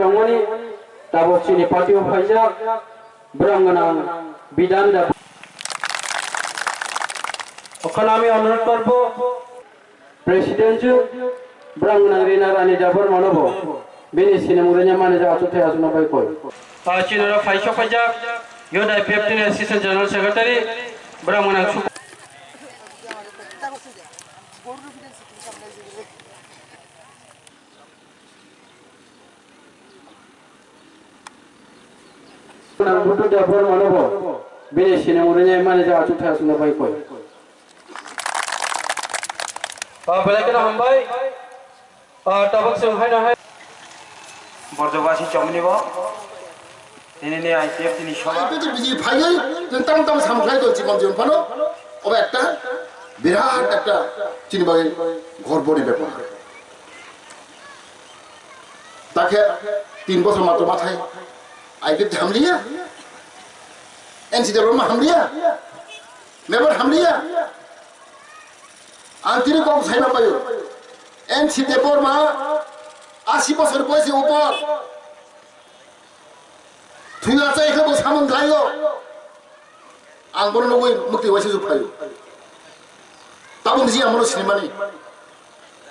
tangmani tabo Chini party of Haja Branganang Bidanda Okanami অনুরোধ করব president ব্রাংনাং রিনারানি Debbarma নব বেনি সিনেমুরেnya মানে যা Achukthaio আসনা বাই কই চিনরা ফাইসা ফাইজা ইউড IPFT অ্যাসিস্ট্যান্ট জেনারেল সেক্রেটারি ব্রাংনাং Butu Debbarma nabo bini sinemurenya mane ja Achukthaio asuna bai koi belakena hambai tabak sunghaina hai borjobasi chomnibo ini IPFT ni shoba IPFT biji phagai tang tang samkhai to jibon jon phano oba ekta birat ekta Chini bai gorbori ব্যাপার তাকে 3 বছর মাত্র মাথায় IPFT হামলিয়া Debbarma হামলিয়া Mevar হামলিয়া আন্তরিক কম ছাইনা পায়ো Debbarma 80 বছর বয়সে উপর তুই আছে এখানে সামন খাইও আঙ্গর নবই মুক্তি বয়সে জুফাইও তাবন জি আমার সিনেমানি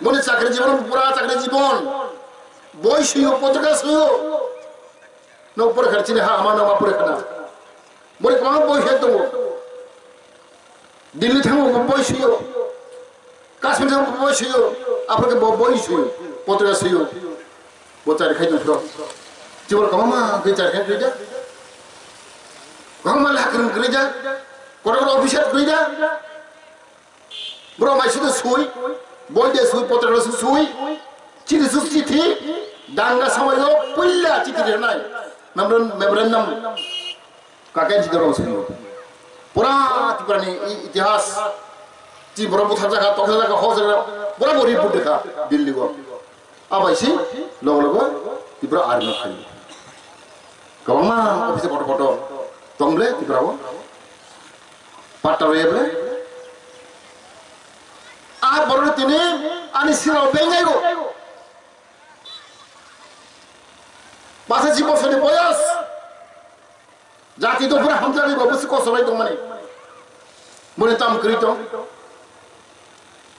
মনে চাকরি জীবন পুরা চাকরি জীবন বয়সীয় পত্রিকা সইও নপর খরচিনে হা আমার নাম পরে খানা মনে কোন বয়সে দङ দিল্লি থাঙ্গো বয়সীয় কাশ্মীর থাঙ্গো বয়সীয় আপনাকে বয়সীয় পত্রিকা সইও বচার খাইতো জীবন কমা গেচার খাই কইদা কমা লাকরম কইদা কোন officer কইদা bro mai sudah suwi boy dia suwi potra suwi ciri suci ti dangga sama yo pulla ciri dia nai namron memorandum kakek ciri orang suwi pura Tripura ni itihas ciri bro putra jaga toh jaga hos jaga pura bori put dekha Delhi ko abai si logo Tripura army khai kawama office photo tongle Tripura ko patta webe আর বড় তিনি আনি সিরাও বেঙ্গাইগো 85 বছরের বয়স জাতি তো পুরো হামজারি বসে কসবাই তো মানে মনে তাম করিত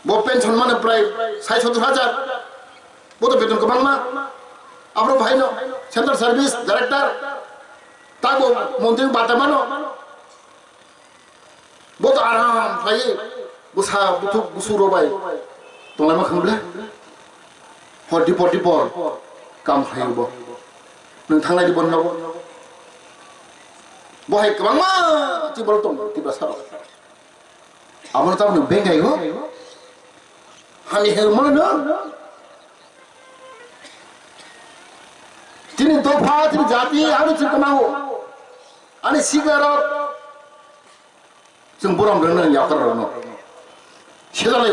বো পেনশন মানে প্রায় ৬৭,০০০ বো তো বেতন কমাং না আপনার ভাই ন সেন্ট্রাল সার্ভিস ডাইরেক্টর তাগো মন্ত্রী বাতামানো বো তো আরাম ভাই busa butuh busuro bay tong lama khambla hor dipor kam khayu bo nang thanglai di bon na bo boy kabang ma ti bol tong ti basaro amar ta nu bengai go hani her mon na tini tofa tini jati haru chikmao ani sigaro jeng boram reng yakar no ছেলেলাই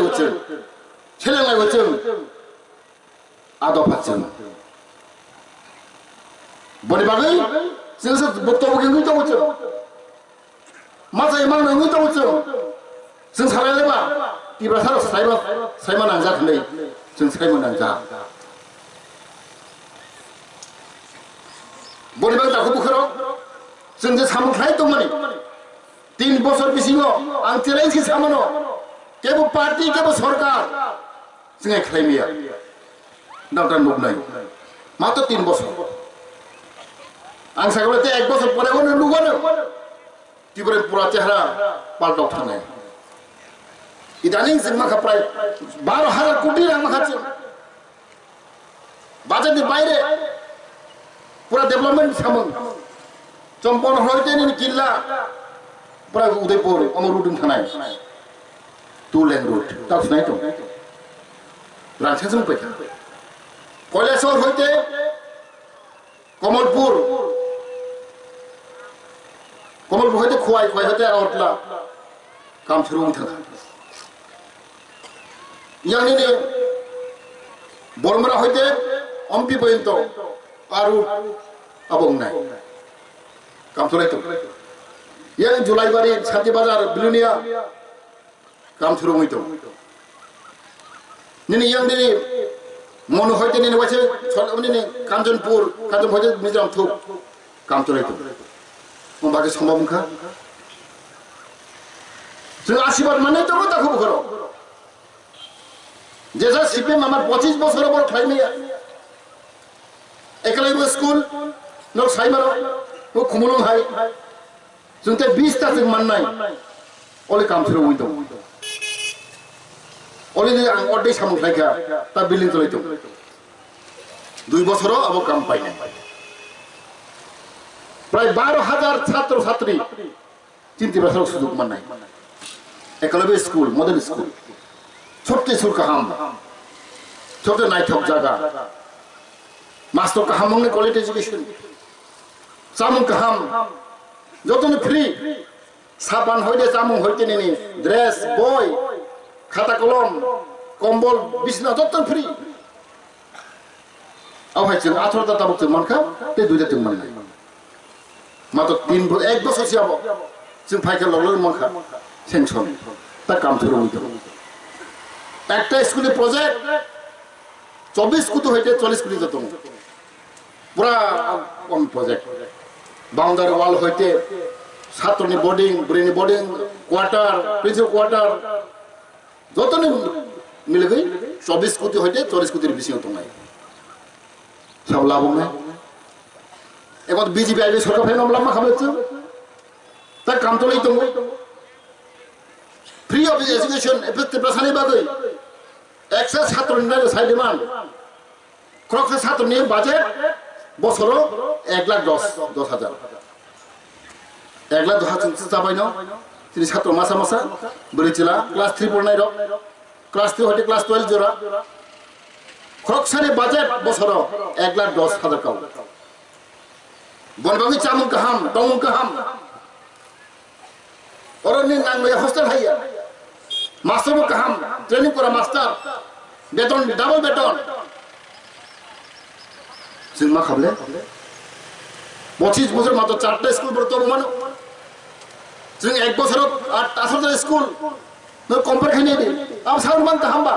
হচ্ছে আদপাচ্ছেন বলি বাগাই जोंसो बक्तव्य गैया हচ্ছে माथाय मान गैया हচ্ছে जों सारायलायबा Tripura Saima नांजाखै जों सायमा नांजा बलि बाग दाखौ बुखराव जों जे सामखाय दंमोन 3 বছর बिसिङाव आं टेलेन्टनि सामनो केबो पार्टी केबो सरकार जों खालामिया नावटा नुबनाय मात्र 3 বছর आं सागोलते 1 বছর পরে ওনে নুগोनो Tripura पुरा चेहरा पाल्टाव थानाय इदानीं जों माखा प्राय 12,000 কোটি रां माखासे बाजेटनि बायरे पुरा डेभलपमेन्ट सामों चम्पन हरतेनि किल्ला पुरा उदयपुर अमरुदुं थानाय 2 लेन रोड तासनाय दं रांसाजों फैखा कलेश्वर हयते कमलपुर हयते खुवाय हयते अरतला काम शुरू थाङा यानिने बरमरा हयते अम्पि पर्यन्त आरु आबंनाय काम चलाय दं यां जुलाइबारि शान्ति बाजार बिलुनिया काम शुरू दं निने यां दिनै মন হইতে নিয়ে বসে কাঞ্চনপুর কাঞ্চন হইতে মিজোরাম থুক কাম চলাইতো বাকি সম্ভব খা जों आशीर्वाद माने तो ताखौ बखरो जेसा सिपिएम आमार 25 बছর बर खाइमेया एकलाइबो स्कुल न साइमारो ओ खुमुलुं हाय जोंते 20 ता जों माननाय ओले काम सुरु होइदो ओले आं अदे सामु खायखा ता बिल्डिं चलाइदो 2 বছর अब काम पाइना प्राय 12,000 ছাত্র ছাত্রী চিন্তি বছর সুযোগ মাননাই एकलव्य स्कूल मॉडल स्कूल छोटे स्कूल का हम छोटे नाइथक जगह मास्टर का हम ने क्वालिटी एजुकेशन सामु का हम जो तो फ्री साबान होइदे सामु होइते नि ड्रेस बय खाता कलम कम्बल बिसना जो तो फ्री अब हाय जों 18 ता ताबक जों मानखा ते दुइटा जों माननाय मात्र 1 বছর सियाबो जों फाइखा लगलो मानखा सेंसन ता काम शुरू होइतो एकटा स्कूले प्रोजेक्ट 24 कुतो हইতে 40 कुतो जतो पूरा कम प्रोजेक्ट बाउंड्री वॉल हইতে ছাত্রনি बोर्डिंग ब्रेनी बोर्डिंग क्वार्टर प्रिंसिपल क्वार्टर जतने मिले गई 24 कुतो हইতে 40 कुतिर बेसी हतो নাই सब लाभ নাই এখন বিজেপি আইবে সরকার ফাইন আমলা খাবেছে তা কাম তো লইতো फ्री ऑफ एजुकेशन एफेक्टिव प्रसारणी बागै एक्सेस छात्र निनाय साइड डिमांड क्रक्स छात्र नि बाजेट बसरो 1,10,000 1,10,000 जाबाय न तिनि छात्र मासा मासा बोरैचिला क्लास 3 पढ़नाय र क्लास 3 हटे क्लास 12 जरा क्रक्सनि बाजेट बसरो 1,10,000 काउ बनबागै चामुं काहाम दमुं काहाम और नि नांगले हॉस्टल हाइया मास्टर को काम ट्रेनिंग करा मास्टर बेतन डबल बेतन जों मा खाबले 25 বছর মাত্র 4টা স্কুল পড়তো মানো जों 1 বছর 8টা স্কুল ন কম্পার খাইনি দে আম সাউন্ড মান তা হামবা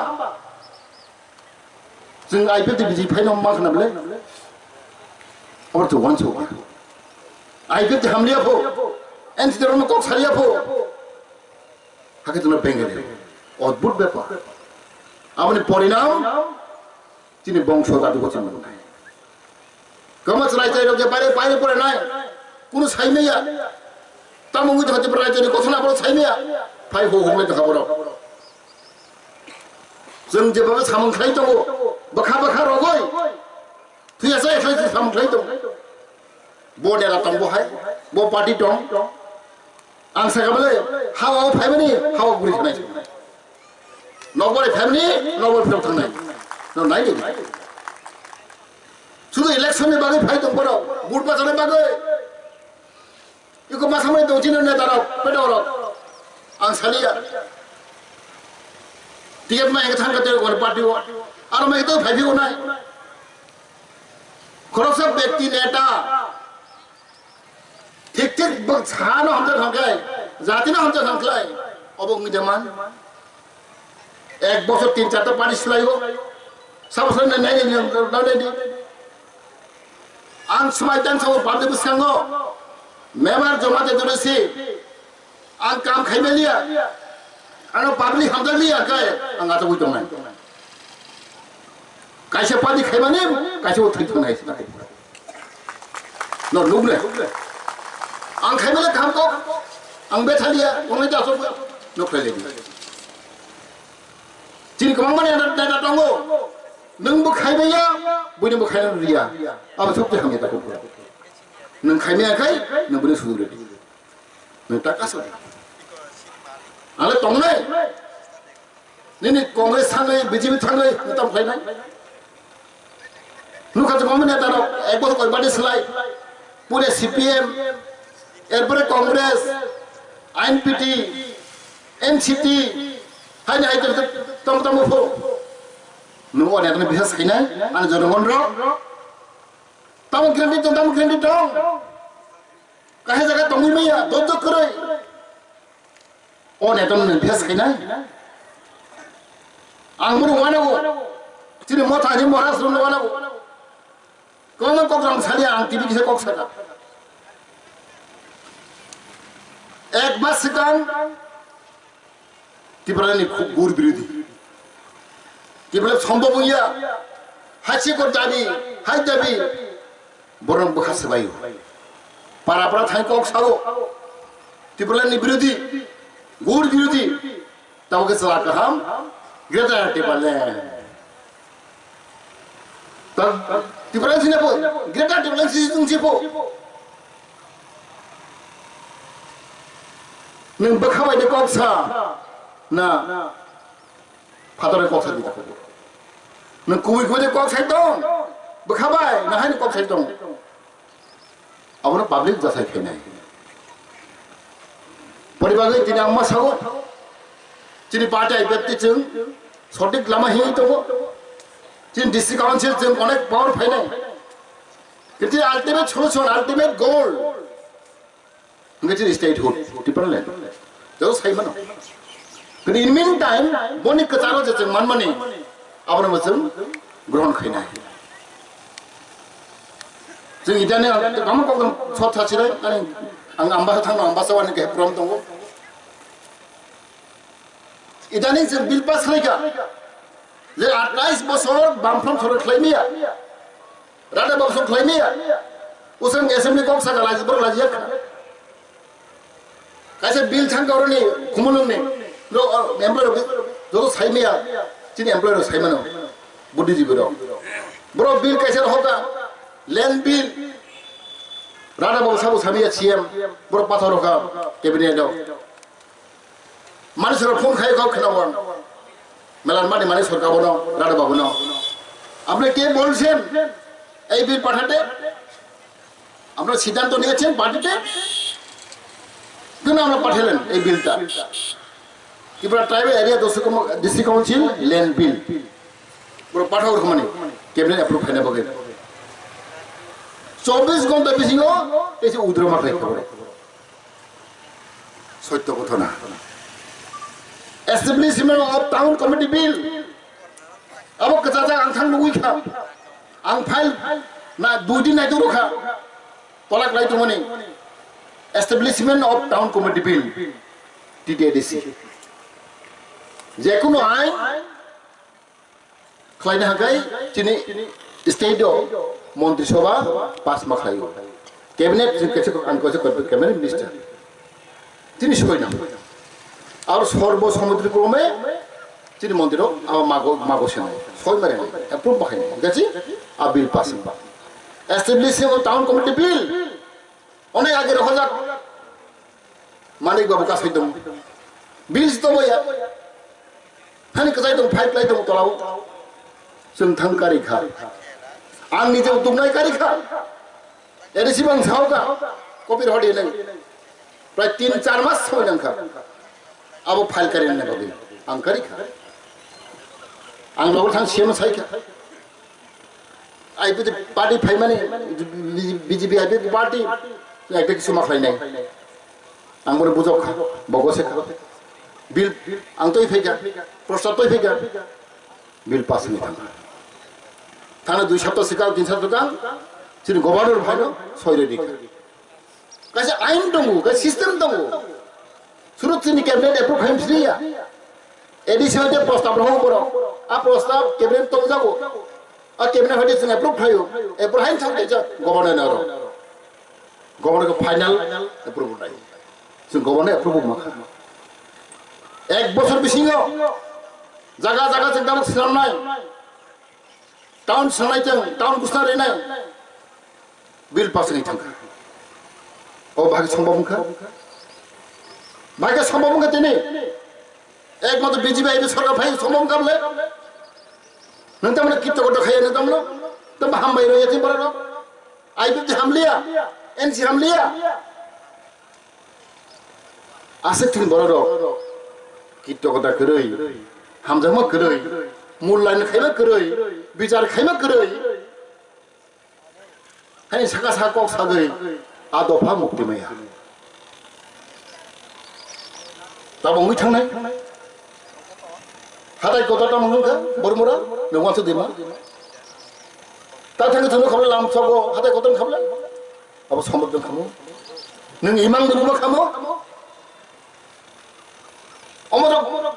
जों आईपीएफटी बिजि फाइनाव मा खानाबले और तो वन सो आईपीएफटी हमलिया फो एनसीडब्ल्यू को सारिया फो हाके तुना बेंगले अद्भुत ব্যাপার আপনি পরিণাম তিনি বংশ জাতি গোছানো নাই কমাস রাইতে যে বাইরে বাইরে পড়ে নাই কোন সাইমেয়া তামুঙ্গি হতে পারে রাইতে কথা না বড় সাইমেয়া ফাই হো হলে দেখা বড় जों जेबाबो सामोंख्लाय दङ बखा बखा रगय थुयासै एखाय सामोंख्लाय दङ बडेरा दं बहाय ब पार्टी दं आं सागाबले हावा फाइमानि हावा गुरि थानाय नगरे फैमिली नगर फिराव थांनाय न नाय दे सुदु इलेक्शननि बागै फाइ दं बरो बुट बाजारनि बागै इको मासामै दंजिनो नेतारा पेदर आं सालिया टिकेट में एक थान करते हैं पार्टी वो और मैं तो फाइव होना है खरों सब व्यक्ति नेता ठीक ठीक बचाना हमसे संख्याए जाति ना हमसे संख्याए अब उनकी जमान एक बॉस 3-4 पानी सिलाई हो सब उसने नहीं दी आंग समाइतान सब पार्टी बुस्यांगो मेवार जमाते तो रसी आंग काम खाई में लिया ano public hamdar liya kai anga ta buito man kaise padi khaimane kaise uthri thonai sina no luble ang khaimale kam ko ang bethalia onai ta so no khale di chini kamang mane data tongo nung bu khaimeya buini bu khaina riya aba sokte hamya ta ko nung khaimea kai nung buini sudure di nung ta kaso आले तंगने निनी Congress थांगे BJP थांगे नतम फाइनाय नुखा जमाने नेता एक बছর কয়বারে সলাই পুরো CPM এরপরে Congress INPT NCT hyena হাইতে তম ফো নো নেতা বিশেষ খাইনাই আন জনগণ র তম ক্রেডিট দং কাহে জায়গা তমই মাইয়া দদ করে ओ नेतन भेस खैनाय आं बुरु वानागो Chini mota ni moras rung wana bu. Kau nak kok rang salia ang tibi kise kok saka. Ek mas sekarang Tripura ni gur birudi. Tripura সম্ভব হইয়া হাসি কর যাবি হাই যাবি বরং বখাসে বাইও পারা পারা থাই কক সাগো Tripura ni birudi gur birudi তাও কে সালা কাহাম গ্রেটা টিপালে তা Tripura sini po গ্রেটা টিপালে সিসিং সিপো neng bakhabai de kok sa na fatore kok sa dita neng kuwi kuwi de kok sai tong bakhabai na hai kok sai tong abona public jasai khenai poribagai tini amma sago chini party IPFT chung sotik lama hi to chini district council chung onek power phainai কিন্তু ultimate solution ultimate goal ngeci statehood Tripura land jauh sai mana কিন্তু in meantime boni kecaro je man mani abona macam ground khaina jeng idane kamu kok shot thachire ani ang ambasa thang ambasa wani ke prom tongo idane je bill pass khaika je 28 বছর বামফ্রন্ট সরকার খাইমিয়া রাডা বছর খাইমিয়া উসং assembly কম সাকা লাজি বড় লাজি kaisa bill thang gaurani khumulung ne lo employer jo saimia chini employer saimano buddi jibiro bro bill kaisa hoka land bill rada babu sabu samia cm bro pathor hoka cabinet do মানুষের phone খাই খাও খেলাবন মেলার মাটি মানে সরকার বনো রাডা বাবু নাও আপনি কে বলছেন এই বিল পাঠাতে আমরা সিদ্ধান্ত নিয়েছেন পার্টিতে আমরা পাঠালেন এই বিলটা Tripura tribal area district council land bill পুরো পাঠাও মানে ক্যাবিনেট অ্যাপ্রুভ হয়না বগে 24 ঘন্টা বেশিও এই যে উদ্রমা খাই খবর সত্য কথা না এস্টাবলিশমেন্ট অফ টাউন কমিটি বিল আবো কাজা আং থাং লুই খা আং ফাইল না দুই দিন নাইতো রখা তলাক লাইতো মানে Establishment of Town Committee Bill TTADC যেকোনো আইন খাইনা হাগাই চিনি স্টেট মন্ত্রিসভা পাস মাখাইও ক্যাবিনেট কিছু আনকোছে করবে ক্যাবিনেট মিনিস্টার তিনি সই না আর সর্বসম্মতিক্রমে চিনি মন্দির আমার মাগো সেনা সই মারে অ্যাপ্রুভ মাখাই গেছি আর bill pass Establishment of Town Committee Bill অনেক আগে রাখা যাক মানিক বাবু কাছে হইতাম বিলস তো বইয়া হানি কাজাই দম ফাইভ লাই দম তলাও जों थांकारि खा आं निजे दुमनाय कारि खा एरिसिबां सावगा कपिर हडि नों प्राय 3-4 मास समय नंखा आबो फाइल कारि न बगे आं कारि खा आं लगो थां सेम साइखा आइपि पार्टी फाइ माने बीजेपी आइपि पार्टी একটা কিছু মাখলাই নাই আমরা বুঝো বগসে খা বিল আংতই ফেগা প্রস্তাবই ফেগা বিল পাস নি থানা থানা 2 সপ্তাহ সিকাল 3 সপ্তাহ কাল যিনি গভর্নর ভাইনো সইরে দিকে কাছে আইন দমু কাছে সিস্টেম দমু সুরত তিনি ক্যাবিনেট অ্যাপ্রুভ হাইম ফ্রিয়া এডিশনতে প্রস্তাব রহ করো আ প্রস্তাব ক্যাবিনেট তো যাবো আর ক্যাবিনেট হইতে তিনি অ্যাপ্রুভ হাইও অ্যাপ্রুভ হাইম থাকতে যা governor Governor ko final approve নাই so governor approve মাখা এক বছর বেশি গো জায়গা জায়গা চিন্তা ছিলাম নাই টাউন সানাইতে টাউন গুস্তা রে নাই বিল পাস নাই থাকা ও ভাগে সম্ভব মুখা ভাগে সম্ভব মুখা তিনি একমাত্র বিজেপি আইবে সরকার ভাই সম্ভব কাবলে নন্ত আমরা কিত্ত কত খাইয়া নন্ত আমরা তো হামবাই রয়েছে বড় আইবে যে হামলিয়া এনসি হামলিয়া আছে তিন বড় কিত্ত কথা করই হামজামা করই মূল্যায়ন খাইবা করই বিচার খাইবা করই হাই সাকা সাকা কক সাগই আদফা মুক্তিমায়া তাবো মুই থাংনাই 하다이 거다다 먹는가? 뭐라? 너 와서 되마? 따뜻한 거 드는 거 람 서고 하다이 거다는 가볼래? 아버 선물도 가모? 능 이망 누르면 가모? 어머나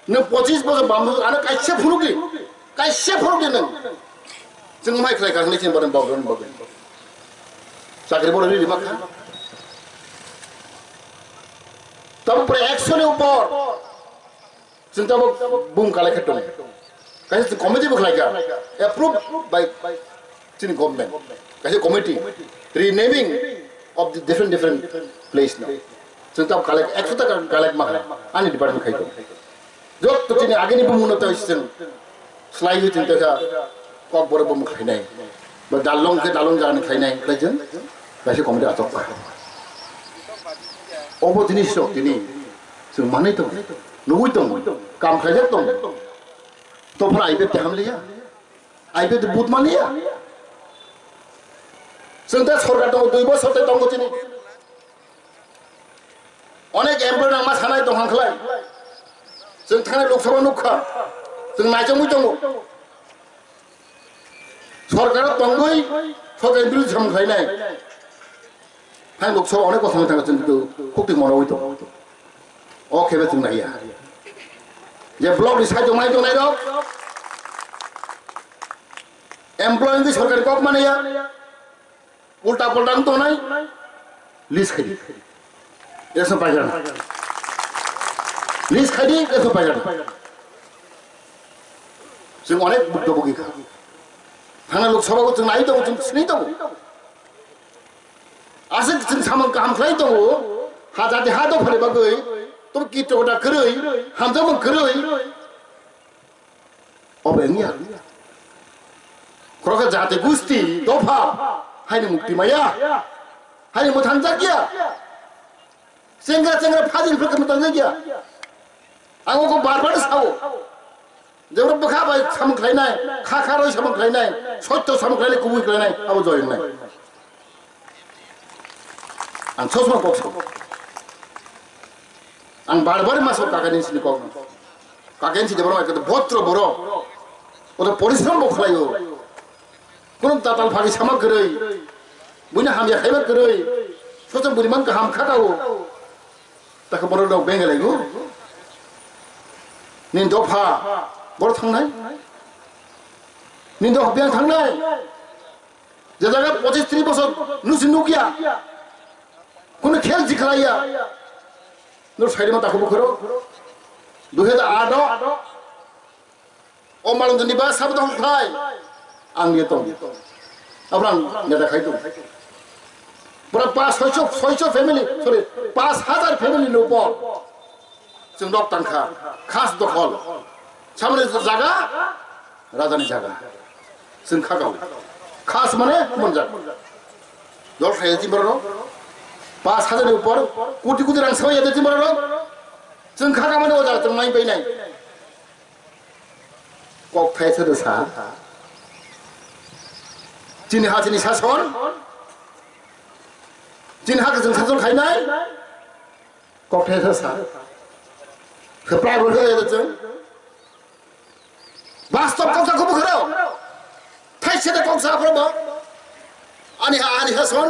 능 25% 밤도 안에 까시 푸르기 능 정말 그래 가는 게 뭐는 먹는 먹는 चाकरी बोल रही दिमाग है तब पर एक्शन के ऊपर चिंता वो बूम काले खट्टो में कैसे committee book like a approve by Chinese government कैसे committee renaming of the different place now चिंता काले एक्शन तक काले मार आने डिपार्टमेंट खाई तो जो तो चिनी आगे नहीं बूम होता है इससे स्लाइड हुई चिंता का कॉक बोरे बूम खाई नहीं बस दालों जाने खाई नहीं लेकिन 다시 거기다 왔다. 어버 지니시죠, 지니. 지금 많이 있던, 누구 있던, 감사했던. 또 번 IPFT 함리야. IPFT 부트만이야. 지금 서울가도 두이버 서때 던 거지니. 어느 엠블 아마 사나이 동 한클라이. 지금 타네 lok사바 녹화. 지금 나정 무정. 서울가도 던 거이 서울가 비를 참 가이 নাই. 한 녹초 어느 거 상황 당했던 그 국대 뭐라고 있도 어 개별 등 나이야 이제 블록이 사정 많이 좀 나이도 एम्प्लॉइंग सरकारी कब माने या उल्टा पुल्टा तो नहीं लीज खरीद ये सब पाया लीज खरीद ये सब पाया 지금 어느 묵도 보기 가 하나 록 서바고 좀 나이도 좀 스니도 아직 지금 사면 감사해도 하자데 하도 버려봐 거이 또 기토다 그러이 함자면 그러이 어벤이야 그렇게 자ते 구스티 도파 하니 묵티마야 하니 뭐 단작이야 생각 파질 그렇게 못 단작이야 아고 바르바르 사고 저런 뭐 가봐 사면 그래나이 카카로 사면 그래나이 소토 사면 그래나이 구부 그래나이 아버 저였네 ang sosma kokso ang barbar masuk kaganin sini kok kaganin si Debbarma itu botro boro udah परिश्रम bokhlayo kunum tatal phagi sama gerei buina hamya khaiba gerei sosam buriman ka ham khatao tak boro dok bengalego nin dopa boro thangnai nin dok biang thangnai je jaga 25-30 বছর nusi nukia কোনো খেল জিখলাইয়া no সাইডে মা তাকো বখরো 2008 ও মালন জনিবা সাবদ হলথাই আং নিয়তম আব্রাং নেতা খাইতো পুরা 500 ফ্যামিলি সরি 5000 ফ্যামিলির উপর जों दक टांखा खास दखल सामने জায়গা রাজধানী জায়গা जों খাগাও खास মানে মনজা দল খাইছি বড় 5000의 উপর কোটি কোটি রাং সবাই এদের মরলো जों খাগা মানে ওজা जों মাই বাইনাই কক ফাইছদো সা চিনি হাচিনি শাসন চিনি হাকে जों শাসন খাইনাই কক ফাইছদো সা প্রায় বলে এদের जों বাস্তব কথা কব করো ফাইছদো কংসা প্রবা আনি Hason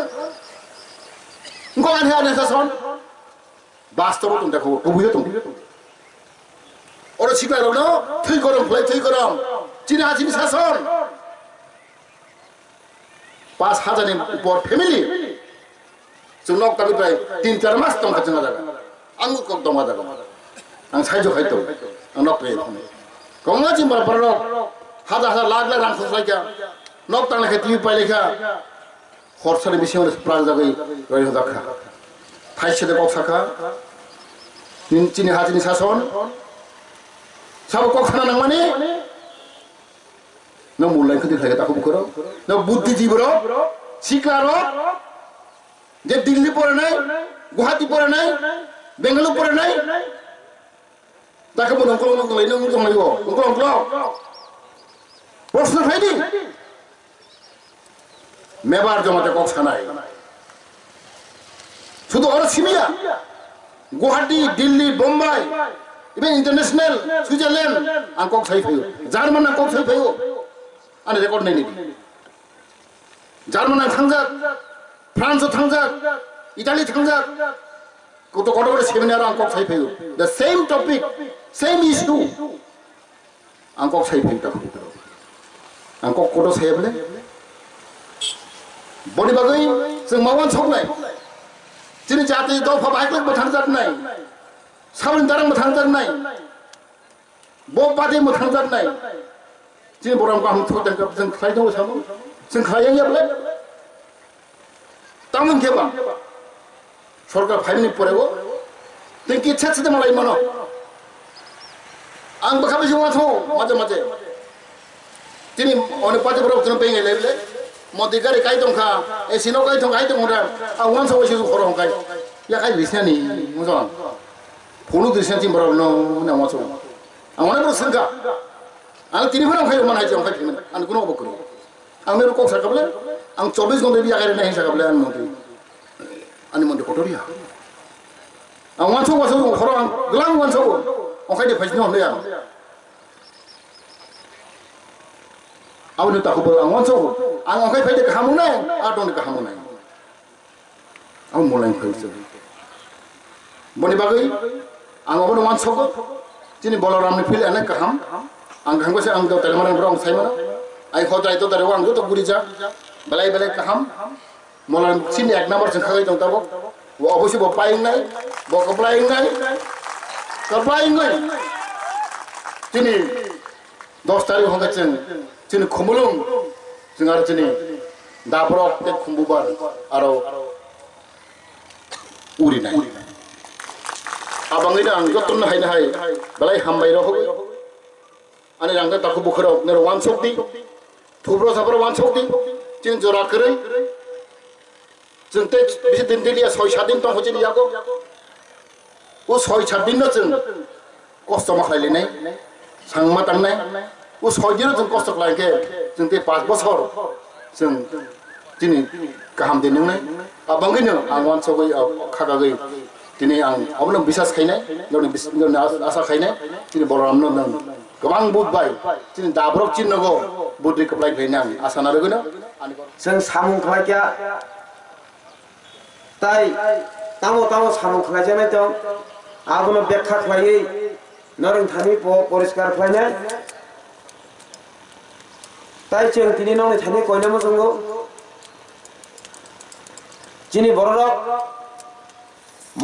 Ngomong aneh sason, basta betul dah kau buaya tu. Orang siapa orang no, thui korang, Cina sason. Pas hajar ni upor family, sunok tapi pray 3-4 mas tong kacang ada. Anggu kau tong ada. Ang saya jo khai tu, ang nok pray. Kau ngaji berapa hajar lag rang khus lagi. Nok tang lagi TV pay lagi. খরচার বেশি হলে প্রাণ যাবে রয়ে দেখা ফাইসে দেব শাখা চিনি হাজিনি শাসন সব কখনো না মানে না মূল্যায়ন কিন্তু থাকে তাকে করো না বুদ্ধিজীবীর শিকার যে দিল্লি পড়ে নাই গুয়াহাটি পড়ে নাই বেঙ্গালুরু পড়ে নাই তাকে বলে অঙ্কল প্রশ্ন হয়নি মেবার জমাতে কক্সা নাই শুধু ওরা সিমিয়া Guwahati Delhi Bombay Even international, Switzerland, ang kok sai fayo. German ang kok sai fayo. Ani record nai ni. German ang thangja, France thangja, Italy thangja. Koto koto seminar ang kok sai fayo. The same topic, same issue. Ang kok sai fayo. Ang kok koto sai bole. Boni bagai, जों मावन सौनाय. Chini jati do pa baik lek thangja nai. Sabun darang thangja nai. Bo pati thangja nai. Chini boram ka hum thot ka जों khai dong samu. जों khai yang yable. Tamang keba. Sorkar 5 minute pore go. Ten ki chat de malai mano. Ang bakabe jwa tho maje maje. Chini one pati boram thon pe ngai leble. Modikari kai tong kha e sino kai tong ora awan so shi khorang kai ya kai bisani mujon phonu drisya tim baro no na mo so awan bro sanga ang tini baro khai man hai jong khai tin an kuno bokro ang mero kok sakable ang 24 gonde bi agare nahi sakable an monti ani monti kotoria awan so waso khorang glang wan so o khai de phajno le ya awon ta khobor ang wan so ang khai phai de kamu nai adon de kamu nai ang mulai phai so boni bagai ang obon wan so chini balaram ni fil ane kaham ang khang se ang do telmarang brong sai mana ai khotai to dare wang to gurija balai balai kaham molan chini ek number jeng khagai tong tabo wo obosi bo paing nai bo kaplaing nai chini 10 tarik hongga chini khumulung जोंहा दिनै दाबरक ते खुम्बुबार आरो उरिनाय आबाङैनो आं जतन हायनो हाय बलाय हामबाय रहबै आनि रांगा ताखु बुखराव नेर वान सकदि थुब्र साबर वान सकदि जों जरा करै जों ते बिसे दिन दिलिया 6-7 दिन तंग हजिन यागो ओ 6-7 दिन जों कष्ट माखायलिनाय सांमा तांनाय ओ 6 दिन जों कष्ट खालायके जों ते 5 बोसोर जों दिनै गाहाम देनोंनाय आबाङैनो आं वान सबै खागागै दिनै आं अबनो बिसास खायनाय गावनि आसा खायनाय दिनै बलरामनो नों गोबां बुधबाय दिनै दाब्रब चिन्नगो बुद्धि कप्लाय फैनाय आं आसा नारगोनो जों सामुं खालायया ताइ तामो सामुं खालायजानाय दं आबनो बेखा खालायै नरं थानि परिष्कार खालायनाय ताइ जों दिनै नंनि थानि कयनामो जोंगो जिनि बररक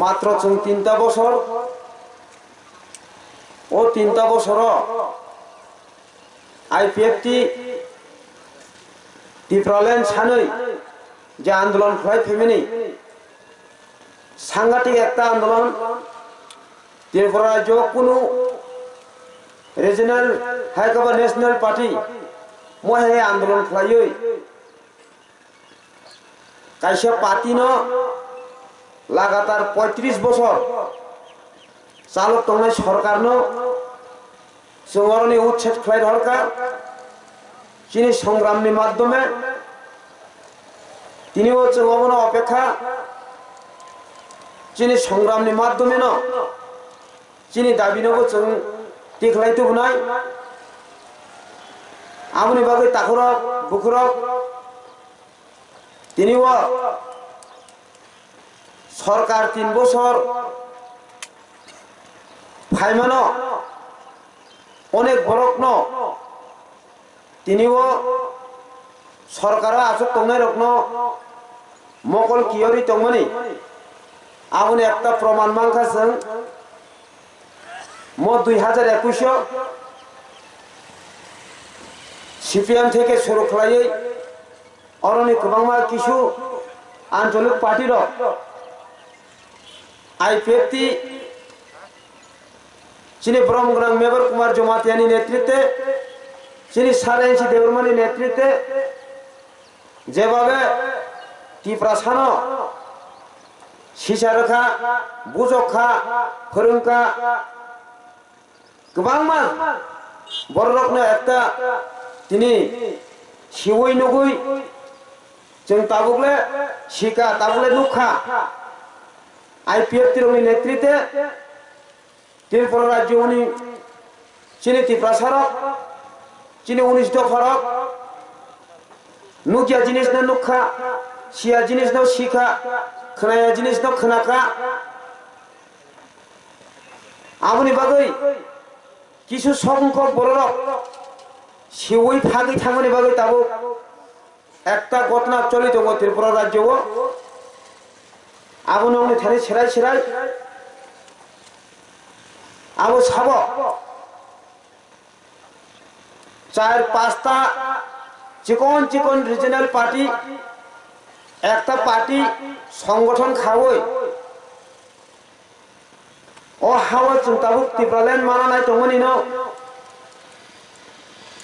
मात्र जों 3टा बोसोर ओ 3टा बोसोर IPFT त्रिपुरालैंड सानै जे आंदोलन खालायफैनाय सांघातिक एकटा आंदोलन त्रिपुरा राज्य कुनु रिजनल हाइकबा नेशनल पार्टी महे आंदोलन खालायै कायसे पार्टीनो लगातार 35 बोसोर चालक तंनाय सरकारनो जोंनि उच्छेद खालाय दरकार जिनि संग्रामनि माध्यमे तिनिबो जोंनो अपेक्षा जिनि संग्रामनि माध्यमेनो जिनि दाबिनोबो जों देखलायतो बुनाय आमनि बागै ताखरक बुखरक तिनिबो सरकार 3 बोसोर फाइमानो अनेक बरकनो तिनिबो सरकारा आसुक तंनाय रकनो मकल कियरि तंमनि आमनि एकटा प्रमाण मांखा जों म 2021 CPM থেকে শুরু খালাयै अरनि गोबांमा किसु आंचलिक पार्टी र IPFT Chini Pirmungo Mevar Kumar Jamatia नेतृत्व Chini सारेंसी देवरमा नेतृत्व जेबाबे त्रिपुरा सानो सिसारखा बुजखा फोरोंखा गोबांमा बररकनो एकटा तिनि सिवै नुगै जों ताबुगले सिका ताबुगले नुखा IPFT रंनि नेतृत्व त्रिपुरा राज्योनि चिनि त्रिपुरा सरक चिनि 19 दफारक नुकिया जिनिसनो नुखा सिया जिनिसनो सिखा खोनाया जिनिसनो खोनाका आबुनि बागै किछु संख्यक बररक सेवै फागै थांगोनि बागै दाबो একটা ঘটনা চলিত ত্রিপুরা রাজ্য আবু নংনি থানি সেরাই সেরাই আবু সাব 4-5টা চিকন চিকন রিজিনাল পার্টি একটা পার্টি সংগঠন খাওই ও হাওয়া চিন্তাবুক ত্রিপুরাল্যান্ড মানা নাই তমনি ন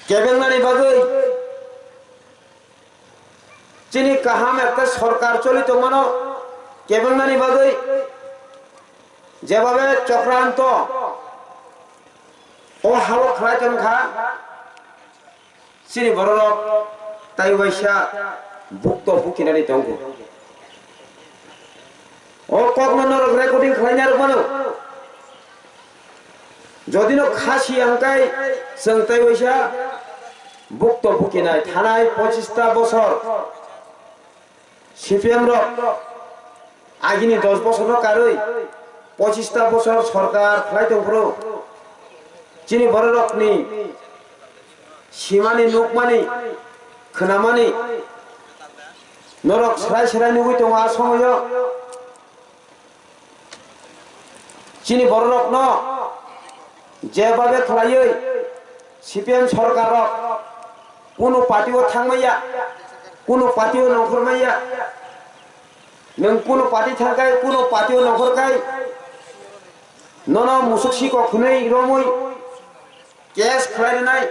কেবেংনানি বাগৈ চিনি কাহাম একটা সরকার চলিত মানো কেবেংনানি বাগৈ যেভাবে চক্রান্ত ও হাওয়া খাইতেন খা চিনি বড় তাই বৈশা ভুক্ত ভুকিনানি দঙ্গ ও কখনো রেকর্ডিং খাইনার মানো যদিনো খাসি আঙ্কাই जों তাই বৈশা ভুক্ত ভুকিনাই থানায় 25টা বছর সিপিএম আগিনি 10 বছর কারই 25টা বছর সরকার খাইতংপ্রো চিনি বড় রকনি সীমানি নুকমানি खोनामानि नरक सराय सराय नुगै दं आसामाव चिनि बर रत्न जेबाबे खालायै सिपिएम सरकार कोनो पार्टीआव थांमाया कोनो पार्टीआव नखरमाया नों कोनो पार्टी थांगाय कोनो पार्टीआव नखरगाय नन मुसुकसिको खुनै रमै केस खालायनाय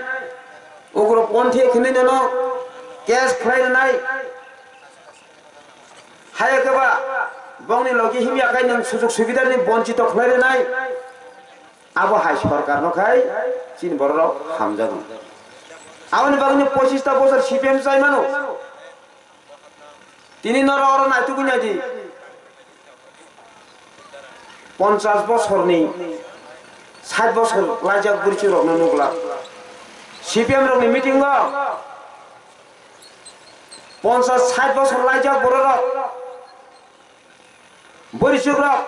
उग्र पन्थी खुनै नन केस खालायनाय हायकबा बंनि लगे हिमियाखाय नों सुजुग सुबिदानि बन्चित खालायनाय आबो हाय सरकार नखाय चिन बरराव हामजागोन आउनि बागनि 25टा बছর सिपिएम जाय मानो তিনি नर अर नायतुगुनादि 50 বছরनि 60 বছর लाजाक बुरचि रखनो नुगला सिपिएम रखनि मिटिंग 50-60 বছর लाजाक बरराव बुरचिराव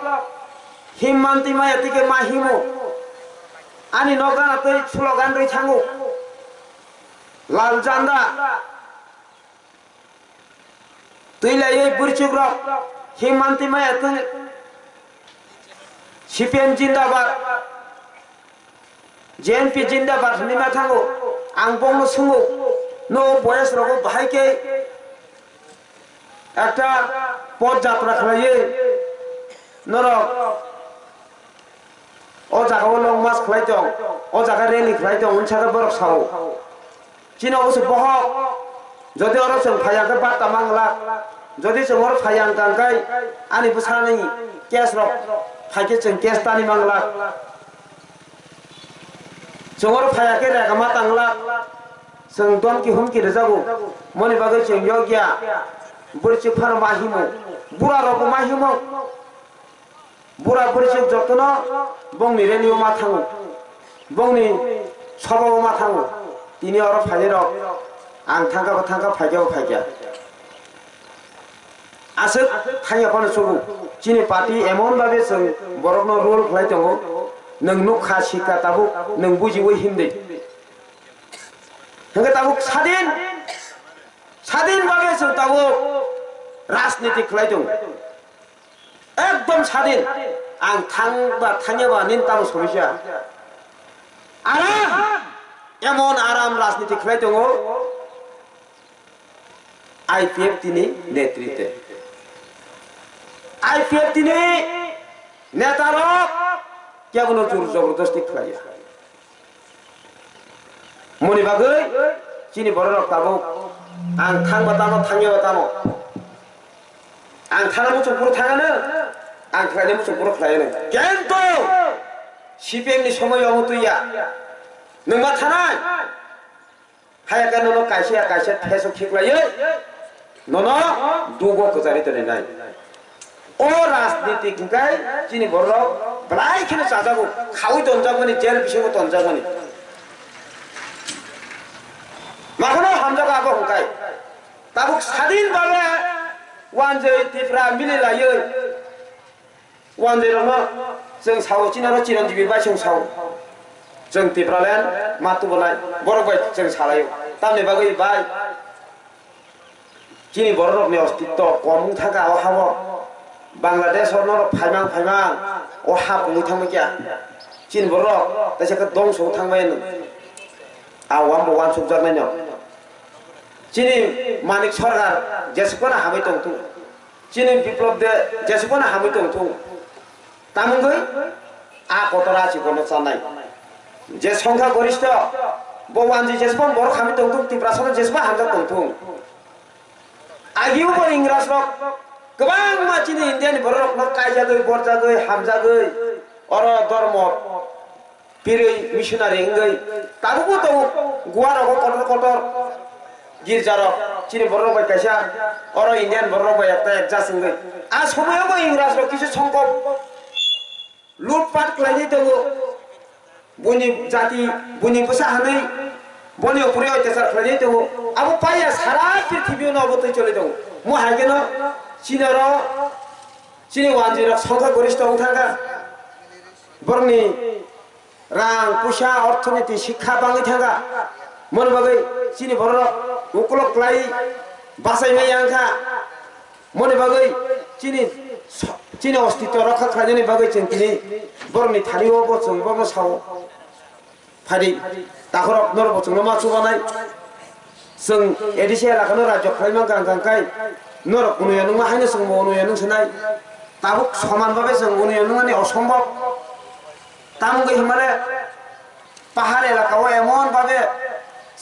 हिममान्ति मायातिके माहिमो आनि नगानातै स्लोगान रै थांगो लाल जान्दा तुइलायै बुरचिराव हिममान्ति मायातिके सिपिएम जिन्दाबाद जेएनपि जिन्दाबाद निमा थांगो आं बंनो सुंगो नो बयस रगो भाइके একটা পদযাত্রা খালাইয়ে নরক ও জায়গা লং মাস খালাইতো ও জায়গা রেলি খালাইতো উনসাগা বরক সাও চিন অবশ্য বহ যদি ওর जों ফায়াকে বার্তা মাংলা যদি जों ওর ফায়াং কাंगाय आनि बुसानि केस रक फाइके जों केस तानि मांगला जों ओर फायाके रेगामा तांगला जों दमकि हुमकि रजागो मनि बागै जों योग्या बुरचिक फान माहिमो बुरा रक माहिमो बुरा बुरचिक जतन बंनि रेलियो मा थाङो बंनि सभाव मा थाङो तिनि अर फाइले रक आं थांगाबो थांगा फाइगाबो फाइगा आसो थाङा फान सुगु चिनि पार्टी एमन भाबे जों बरकनो रोल खालाय दङ नों नुखा सिखा ताबु नों बुजिवै हिमदै हंगे ताबु স্বাধীন ভাবে जों ताबु राजनीति खालाय दङ एकदम স্বাধীন आं थांबा थाङाबा निन्ताम समस्या आराम एमन आराम राजनीति खालाय दङ IPFT नि नेतृत्व IPFT नि नेतारक केवनो जोर जबरदस्ती खालाया मनि बागै चिनि बररक ताबु आं थांबा तानो थाङाबा तानो आं थाना मुसुपुर थाङानो आं खालायनो मुसुपुर खालायनो केन्तो सिपिएम नि समायाव तुया नोंबा थानाय हायाका ननो कायसे फेसो खिख्लायो ननो दुगो गजारि दोननाय राजनीतिक चिनी बर ब्लाइखिन चाजागो खावै दनजागोनि जेल बिसंगो दनजागोनि माखौनो हामजागा आबो हंखाय ताबुक स्वाधीन भावे वानजै त्रिपुरा मिलिलायै वानजैरनो जों सावो चिनारो चिरन्जीबि बाय जों सावो जों त्रिपुरालेण्ड मातुबनाय बर' बाय जों सालायो तामनि बागै बाय चिनी बर' नि अस्तित्व कम थाका अहाव बांलादेश और फाइमां फाइमां अहा बुंनो थांबाय क्या चिनी बर' दासेखौ दंस थांबाय आवाम बवान सबजानाय न चिनी मानिक सरकार जेसेबां हामै दंथु चिनी बिप्लब दे जेसेबां हामै दंथु तामुंगै आ कतरा चिकन चानाय जे संख्या गरिष्ठ बवानजी जेसेबां बर' हामै दंथु त्रिपुरा जेसेबां हामजा दंथु आगिउ बर इंराज रक गोबां मानसिनि इन्डियानि बर' रक कायजागै बरजागै हामजागै अर धर्म पिरै मिशनारि इंगै ताबुबो दं गुवाराव कटर कटर गिर्जार चिनी बर' बाय कायसा अर इन्डियान बर' बाय एक जासंगै आ समायावबो इंराज रक किछु संकट लुटपाट खालायनाय दङ बनि जाति बनि बसा हानै बनि उपरे अत्याचार खालायनाय दङ आबो पाया सारा पृथ्वीयाव अबतै चले दङ मु हागेन चिनी वानजिर संख्या गरिष्ठ थांगा बरनि रां पैसा अर्थनीति शिक्षा बाङै थांगा मन बागै चिनी बर' उकलक लाई बासायनाय आंखा मन बागै चिनी अस्तित्व रक्षा खालायनायनि बागै जों दिनै बरनि थारियावबो जों बरनो साव फारि दाखरक नरबो जोंनो माचुबानाय जों एडिसिया लाखानो राज्य खालायमा गांगांखाय नरक उनुया नङा हायनो जों उनुया नोंसोनाय ताबुक समान भावे जों उनुया नङानि असम्भव तामुंगै हिमालय पाहाड़ एलाकाव एमन भावे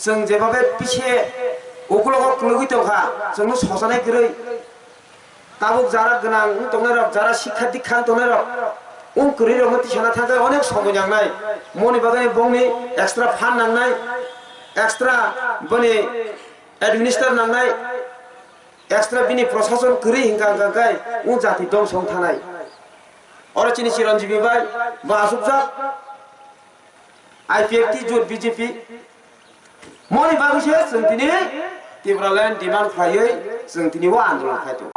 जों जेभावे पिछे उकुलक लुगै दंखा जोंनो सजानाय गरै ताबुक जारा गोनां दंनाय रक जारा शिक्षा दीक्षा दंनाय रक गरै रक तिसाना थाखाय अनेक समय नांनाय मनि बागै बंनि एक्सट्रा फान्ड नांनाय एक्सट्रा बनि एडमिनिस्टर नांनाय एक्सट्रा बिनि प्रशासन गरै हिंगा गांगाय जाति दं सं थानाय और चिनी चिरंजीबि बाय बासुबजा IPFT जुट बीजेपी मनि बागैसो जों दिनै त्रिपुरालेण्ड डिमान्ड खालायै जों दिनैबो आन्दोलन खालायदों